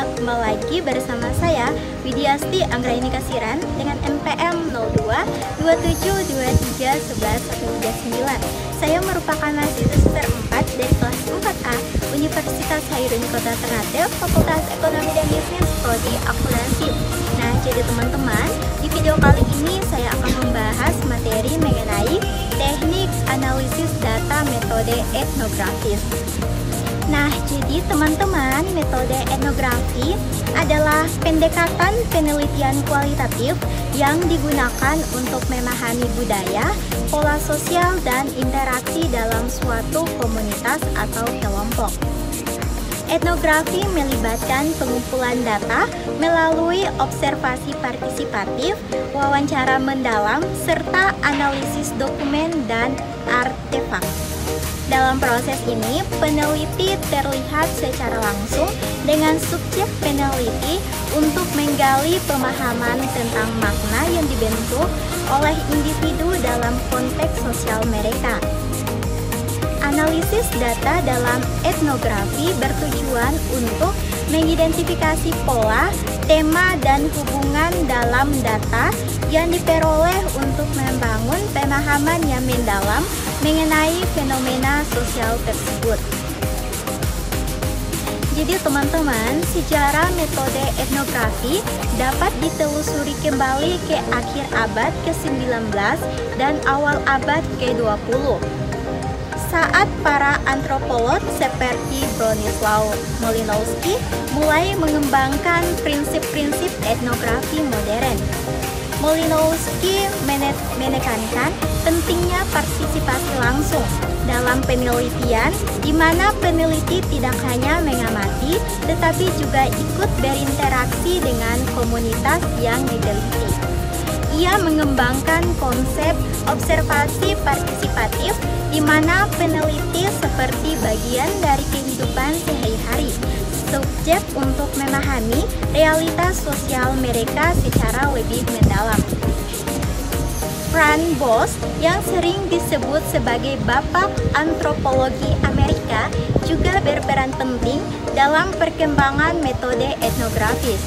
semuanya, kembali lagi bersama saya Widiasti Anggraini Kasiran dengan NPM 0227231139. Saya merupakan mahasiswa semester 4 dari kelas 4A Universitas Hairun Kota Ternate, Fakultas Ekonomi dan Bisnis Prodi Akuntansi. Nah, jadi teman-teman, di video kali ini saya akan membahas materi mengenai teknik analisis data metode etnografis. Nah, jadi teman-teman, metode etnografi adalah pendekatan penelitian kualitatif yang digunakan untuk memahami budaya, pola sosial, dan interaksi dalam suatu komunitas atau kelompok. Etnografi melibatkan pengumpulan data melalui observasi partisipatif, wawancara mendalam, serta analisis dokumen dan artefak. Dalam proses ini, peneliti terlihat secara langsung dengan subjek peneliti untuk menggali pemahaman tentang makna yang dibentuk oleh individu dalam konteks sosial mereka. Analisis data dalam etnografi bertujuan untuk mengidentifikasi pola, tema, dan hubungan dalam data yang diperoleh untuk membangun pemahaman yang mendalam mengenai fenomena sosial tersebut. Jadi teman-teman, sejarah metode etnografi dapat ditelusuri kembali ke akhir abad ke-19 dan awal abad ke-20. Saat para antropolog seperti Bronislaw Malinowski mulai mengembangkan prinsip-prinsip etnografi modern. Malinowski menekankan pentingnya partisipasi langsung dalam penelitian, di mana peneliti tidak hanya mengamati, tetapi juga ikut berinteraksi dengan komunitas yang diteliti. Ia mengembangkan konsep observasi partisipatif, di mana peneliti seperti bagian dari kehidupan sehari-hari, subjek untuk memahami realitas sosial mereka secara lebih mendalam. Franz Boas, yang sering disebut sebagai Bapak Antropologi Amerika, juga berperan penting dalam perkembangan metode etnografis.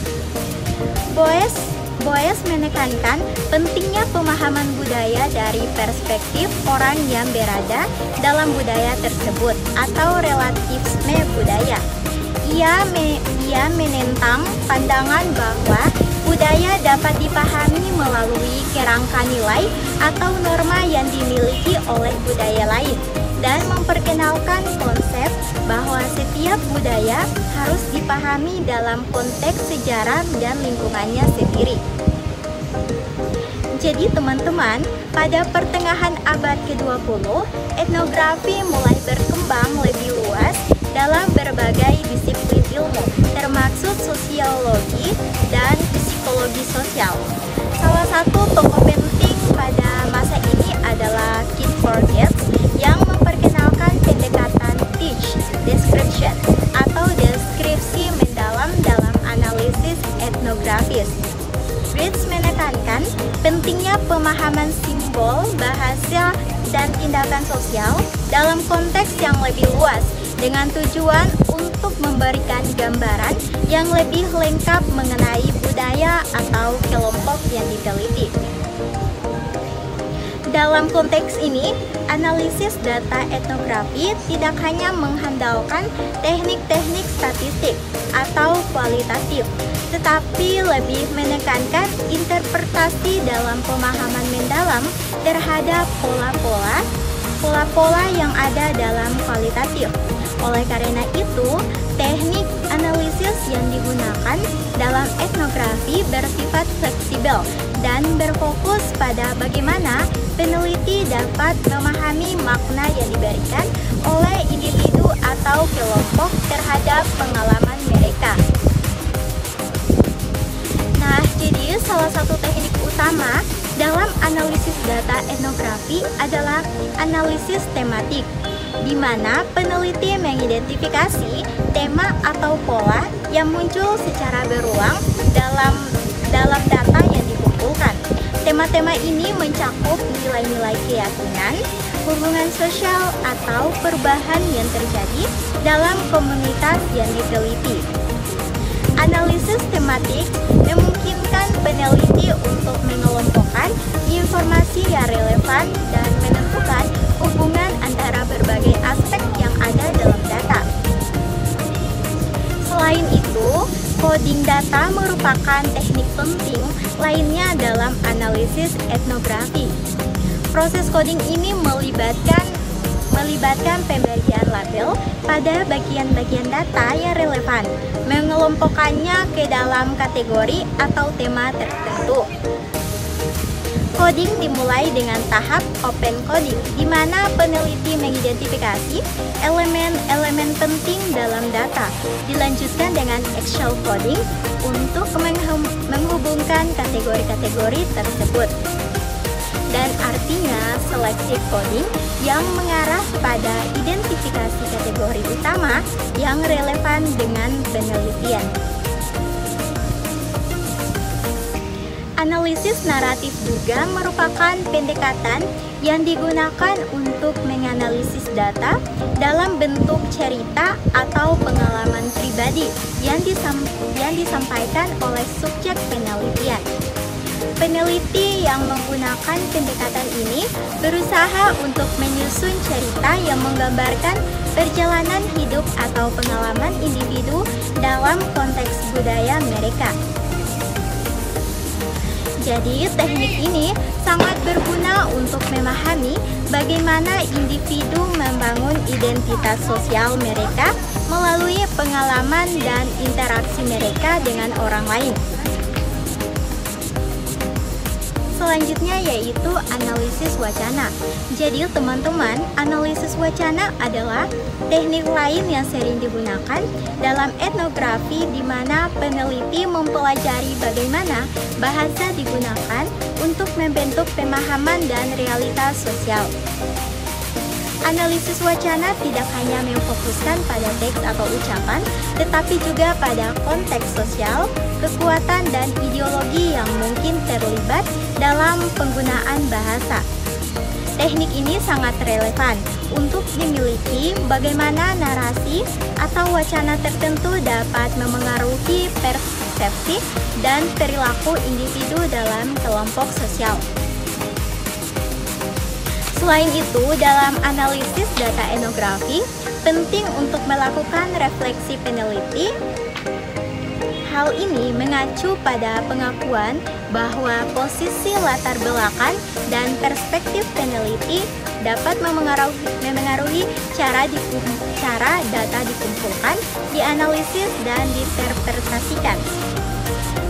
Boas menekankan pentingnya pemahaman budaya dari perspektif orang yang berada dalam budaya tersebut atau relativisme budaya. Ia menentang pandangan bahwa budaya dapat dipahami melalui kerangka nilai atau norma yang dimiliki oleh budaya lain, dan memperkenalkan konsep bahwa setiap budaya harus dipahami dalam konteks sejarah dan lingkungannya sendiri. Jadi teman-teman, pada pertengahan abad ke-20, etnografi mulai berkembang lebih luas dalam berbagai disiplin ilmu, termasuk sosiologi dan psikologi sosial. Salah satu tokoh penting pada masa ini adalah Keith Forget, yang memperkenalkan pendekatan teach description atau deskripsi mendalam dalam analisis etnografis. Fritz menekankan pentingnya pemahaman simbol, bahasa, dan tindakan sosial dalam konteks yang lebih luas dengan tujuan untuk memberikan gambaran yang lebih lengkap mengenai budaya atau kelompok yang diteliti. Dalam konteks ini, analisis data etnografi tidak hanya mengandalkan teknik-teknik statistik atau kualitatif, tetapi lebih menekankan interpretasi dalam pemahaman mendalam terhadap pola-pola yang ada dalam kualitatif. Oleh karena itu, teknik analisis yang digunakan dalam etnografi bersifat fleksibel dan berfokus pada bagaimana peneliti dapat memahami makna yang diberikan oleh individu atau kelompok terhadap pengalaman mereka. Nah, jadi salah satu teknik utama dalam analisis data etnografi adalah analisis tematik, di mana peneliti mengidentifikasi tema atau pola yang muncul secara berulang dalam data yang dikumpulkan. Tema-tema ini mencakup nilai-nilai keyakinan, hubungan sosial, atau perubahan yang terjadi dalam komunitas yang diteliti. Analisis tematik memungkinkan peneliti untuk mengelompokkan informasi yang relevan dan menentukan hubungan antara berbagai aspek yang ada dalam data. Selain itu, coding data merupakan teknik penting lainnya dalam analisis etnografi. Proses coding ini melibatkan pemberian label pada bagian-bagian data yang relevan, mengelompokkannya ke dalam kategori atau tema tertentu. Coding dimulai dengan tahap open coding, di mana peneliti mengidentifikasi elemen-elemen penting dalam data. Dilanjutkan dengan actual coding untuk menghubungkan kategori-kategori tersebut. Dan artinya selective coding yang mengarah pada identifikasi kategori utama yang relevan dengan penelitian. Analisis naratif juga merupakan pendekatan yang digunakan untuk menganalisis data dalam bentuk cerita atau pengalaman pribadi yang disampaikan oleh subjek penelitian. Peneliti yang menggunakan pendekatan ini berusaha untuk menyusun cerita yang menggambarkan perjalanan hidup atau pengalaman individu dalam konteks budaya mereka. Jadi, teknik ini sangat berguna untuk memahami bagaimana individu membangun identitas sosial mereka melalui pengalaman dan interaksi mereka dengan orang lain. Selanjutnya yaitu analisis wacana. Jadi teman-teman, analisis wacana adalah teknik lain yang sering digunakan dalam etnografi di mana peneliti mempelajari bagaimana bahasa digunakan untuk membentuk pemahaman dan realitas sosial. Analisis wacana tidak hanya memfokuskan pada teks atau ucapan, tetapi juga pada konteks sosial, kekuatan, dan ideologi yang mungkin terlibat dalam penggunaan bahasa. Teknik ini sangat relevan untuk dimiliki bagaimana narasi atau wacana tertentu dapat memengaruhi persepsi dan perilaku individu dalam kelompok sosial. Selain itu, dalam analisis data etnografi, penting untuk melakukan refleksi peneliti. Hal ini mengacu pada pengakuan bahwa posisi latar belakang dan perspektif peneliti dapat memengaruhi cara data dikumpulkan, dianalisis, dan diinterpretasikan.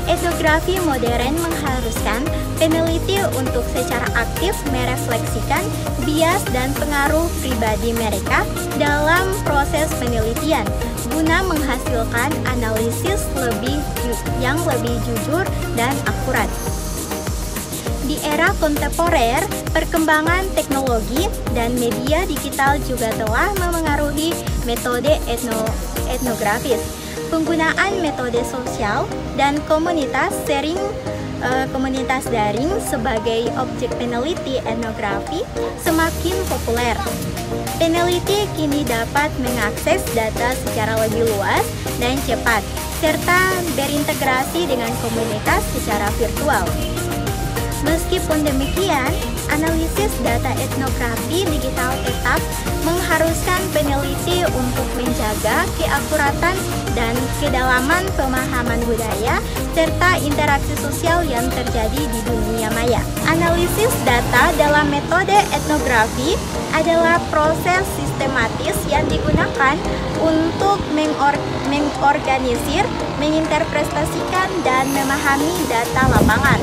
Etnografi modern mengharuskan peneliti untuk secara aktif merefleksikan bias dan pengaruh pribadi mereka dalam proses penelitian guna menghasilkan analisis yang lebih jujur dan akurat. Di era kontemporer, perkembangan teknologi dan media digital juga telah memengaruhi metode etnografis. Penggunaan metode sosial dan komunitas daring sebagai objek peneliti etnografi semakin populer. Peneliti kini dapat mengakses data secara lebih luas dan cepat, serta berintegrasi dengan komunitas secara virtual. Meskipun demikian, analisis data etnografi digital tetap mengharuskan peneliti untuk menjaga keakuratan dan kedalaman pemahaman budaya serta interaksi sosial yang terjadi di dunia maya. Analisis data dalam metode etnografi adalah proses sistematis yang digunakan untuk mengorganisir, menginterpretasikan, dan memahami data lapangan,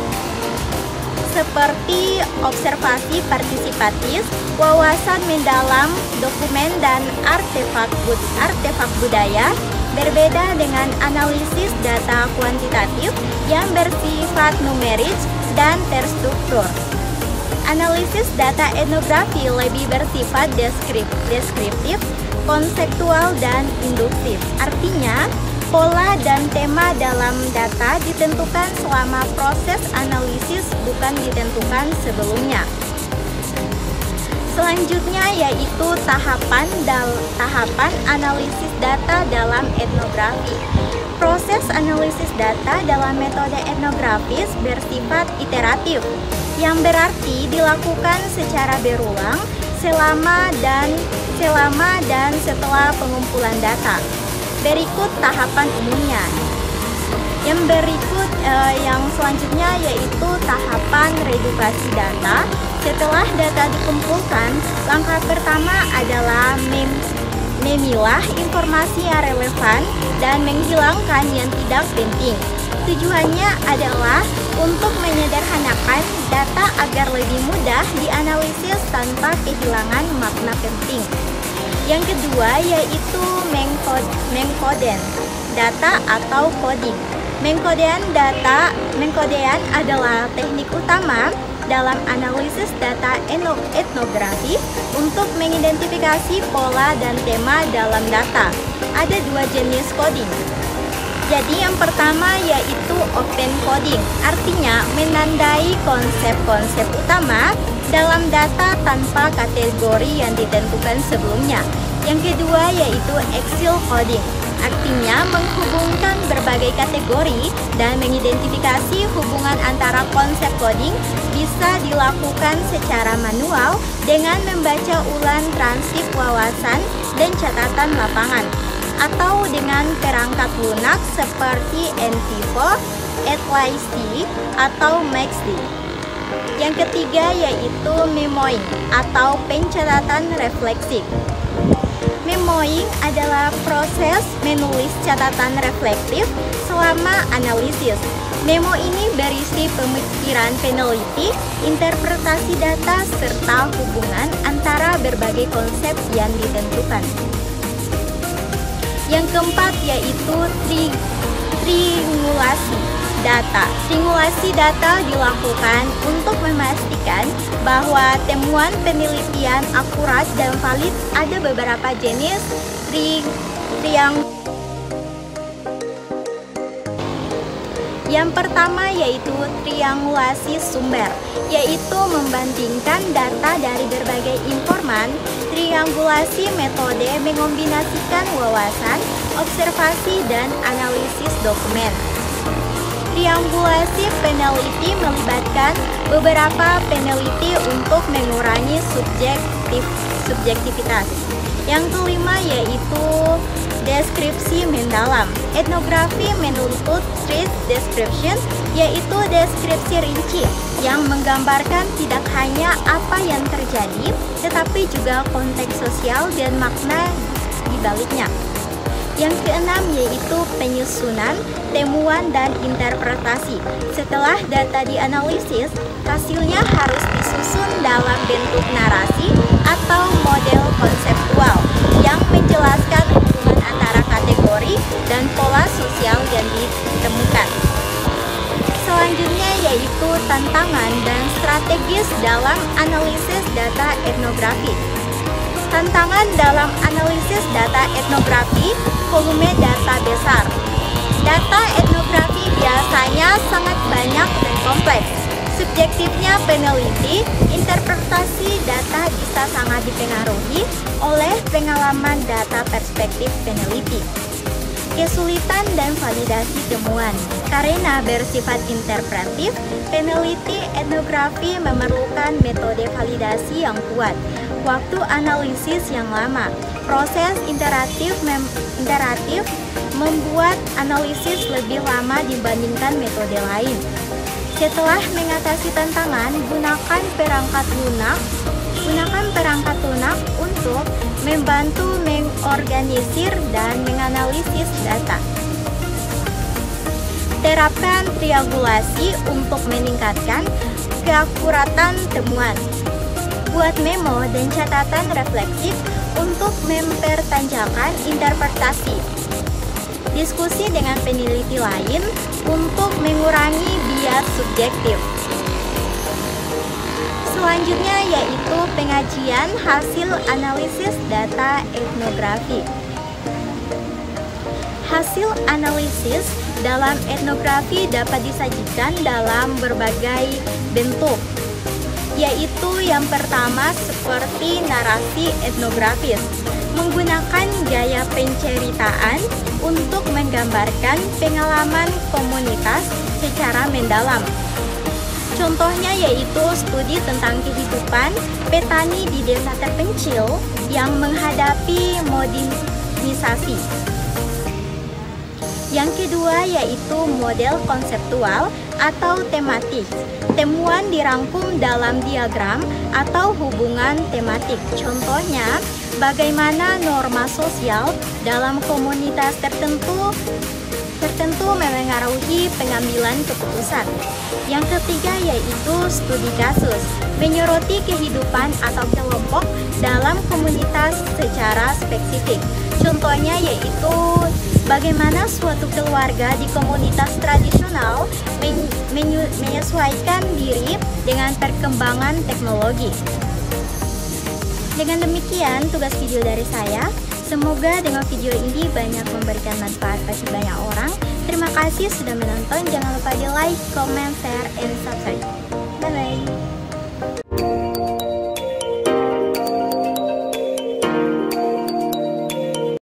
seperti observasi partisipatif, wawasan mendalam, dokumen, dan artefak budaya, berbeda dengan analisis data kuantitatif yang bersifat numeris dan terstruktur. Analisis data etnografi lebih bersifat deskriptif, konseptual, dan induktif. Artinya, pola dan tema dalam data ditentukan selama proses analisis, bukan ditentukan sebelumnya. Selanjutnya yaitu tahapan analisis data dalam etnografi. Proses analisis data dalam metode etnografis bersifat iteratif, yang berarti dilakukan secara berulang selama dan setelah pengumpulan data. Berikut tahapan umumnya. Yang selanjutnya yaitu tahapan redupasi data. Setelah data dikumpulkan, langkah pertama adalah memilah informasi yang relevan dan menghilangkan yang tidak penting. Tujuannya adalah untuk menyederhanakan data agar lebih mudah dianalisis tanpa kehilangan makna penting. Yang kedua yaitu mengkoden data atau coding. Mengkodean adalah teknik utama dalam analisis data etnografi untuk mengidentifikasi pola dan tema dalam data. Ada dua jenis coding. Jadi yang pertama yaitu open coding, artinya menandai konsep-konsep utama dalam data tanpa kategori yang ditentukan sebelumnya. Yang kedua yaitu axial coding, artinya menghubungkan berbagai kategori dan mengidentifikasi hubungan antara konsep coding bisa dilakukan secara manual dengan membaca ulang transkrip wawasan dan catatan lapangan, atau dengan perangkat lunak seperti NVivo, AtlaSD, atau MaxD. Yang ketiga yaitu memoing atau pencatatan refleksif. Memoing adalah proses menulis catatan reflektif selama analisis. Memo ini berisi pemikiran peneliti, interpretasi data, serta hubungan antara berbagai konsep yang ditentukan. Yang keempat yaitu triangulasi data. Triangulasi data dilakukan untuk memastikan bahwa temuan penelitian akurat dan valid. Ada beberapa jenis triangulasi. Yang pertama yaitu triangulasi sumber, yaitu membandingkan data dari berbagai informan. Triangulasi metode mengombinasikan wawasan, observasi, dan analisis dokumen. Triangulasi peneliti melibatkan beberapa peneliti untuk mengurangi subjektivitas. Yang kelima yaitu deskripsi mendalam. Etnografi menuntut street description, yaitu deskripsi rinci yang menggambarkan tidak hanya apa yang terjadi, tetapi juga konteks sosial dan makna di baliknya. Yang keenam yaitu penyusunan, temuan, dan interpretasi. Setelah data dianalisis, hasilnya harus disusun dalam bentuk narasi atau model konseptual yang menjelaskan hubungan antara kategori dan pola sosial yang ditemukan. Selanjutnya yaitu tantangan dan strategis dalam analisis data etnografi. Tantangan dalam analisis data etnografi, volume data besar. Data etnografi biasanya sangat banyak dan kompleks. Subjektifnya peneliti, interpretasi data bisa sangat dipengaruhi oleh pengalaman data perspektif peneliti. Kesulitan dan validasi temuan. Karena bersifat interpretif, peneliti etnografi memerlukan metode validasi yang kuat, waktu analisis yang lama. Proses iteratif membuat analisis lebih lama dibandingkan metode lain. Setelah mengatasi tantangan, gunakan perangkat lunak untuk membantu mengorganisir dan menganalisis data. Terapkan triangulasi untuk meningkatkan keakuratan temuan. Buat memo dan catatan refleksif untuk mempertanyakan interpretasi. Diskusi dengan peneliti lain untuk mengurangi bias subjektif. Selanjutnya yaitu pengajian hasil analisis data etnografi. Hasil analisis dalam etnografi dapat disajikan dalam berbagai bentuk. yaitu yang pertama seperti narasi etnografis, menggunakan gaya penceritaan untuk menggambarkan pengalaman komunitas secara mendalam. Contohnya yaitu studi tentang kehidupan petani di desa terpencil yang menghadapi modernisasi. Yang kedua yaitu model konseptual atau tematik. Temuan dirangkum dalam diagram atau hubungan tematik. Contohnya, bagaimana norma sosial dalam komunitas tertentu memengaruhi pengambilan keputusan. Yang ketiga yaitu studi kasus, menyoroti kehidupan atau kelompok dalam komunitas secara spesifik. Contohnya yaitu bagaimana suatu keluarga di komunitas tradisional menyesuaikan diri dengan perkembangan teknologi. Dengan demikian tugas video dari saya. Semoga dengan video ini banyak memberikan manfaat bagi banyak orang. Terima kasih sudah menonton. Jangan lupa di like, comment, share, and subscribe. Bye-bye.